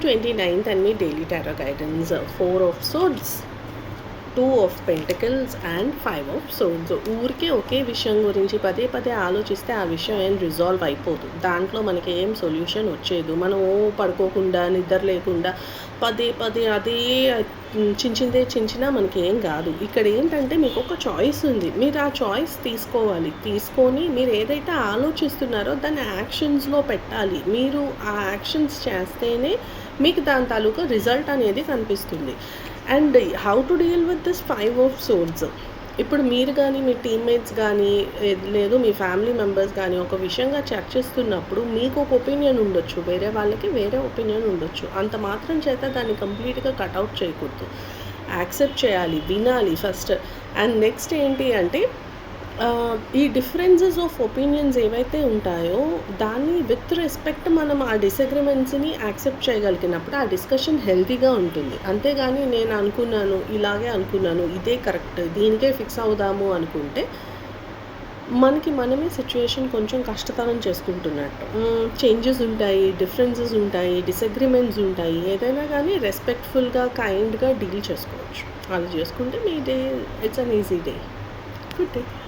June 29th and me daily tarot guidance, 4 of swords, 2 of pentacles and 5 of swords. ఊరికే ఒకే విషయం గురించి పదే పదే ఆలోచిస్తే ఆ విషయం ఏం రిజాల్వ్ అయిపోదు. దాంట్లో మనకి ఏం సొల్యూషన్ వచ్చేదు. మనం పడుకోకుండా నిద్ర లేకుండా పదే పదే అదే చించినా మనకి ఏం కాదు. ఇక్కడ ఏంటంటే మీకు ఒక చాయిస్ ఉంది. మీరు ఆ చాయిస్ తీసుకోవాలి. తీసుకొని మీరు ఏదైతే ఆలోచిస్తున్నారో దాన్ని యాక్షన్స్లో పెట్టాలి. మీరు ఆ యాక్షన్స్ చేస్తేనే మీకు దాని తాలూకా రిజల్ట్ అనేది కనిపిస్తుంది. And how to deal with this 5 of swords. ఇప్పుడు మీరు కానీ మీ టీమ్మేట్స్ కానీ లేదు మీ ఫ్యామిలీ మెంబర్స్ కానీ ఒక విషయంగా చర్చిస్తున్నప్పుడు మీకు ఒక ఒపీనియన్ ఉండొచ్చు, వేరే వాళ్ళకి వేరే ఒపీనియన్ ఉండొచ్చు. అంత మాత్రం చేత దాన్ని కంప్లీట్గా కట్అవుట్ చేయకూడదు. యాక్సెప్ట్ చేయాలి, వినాలి ఫస్ట్. అండ్ నెక్స్ట్ ఏంటి అంటే ఈ డిఫరెన్సెస్ ఆఫ్ ఒపీనియన్స్ ఏవైతే ఉంటాయో దాన్ని విత్ రెస్పెక్ట్ మనం ఆ డిసగ్రిమెంట్స్ని యాక్సెప్ట్ చేయగలిగినప్పుడు ఆ డిస్కషన్ హెల్తీగా ఉంటుంది. అంతేగాని నేను అనుకున్నాను, ఇలాగే అనుకున్నాను, ఇదే కరెక్ట్, దీనికే ఫిక్స్ అవుదాము అనుకుంటే మనకి మనమే సిచ్యువేషన్ కొంచెం కష్టతరం చేసుకుంటున్నట్టు. చేంజెస్ ఉంటాయి, డిఫరెన్సెస్ ఉంటాయి, డిసగ్రిమెంట్స్ ఉంటాయి. ఏదైనా కానీ రెస్పెక్ట్ఫుల్గా కైండ్గా డీల్ చేసుకోవచ్చు. అది చేసుకుంటే మీ day it's an easy day. Good day.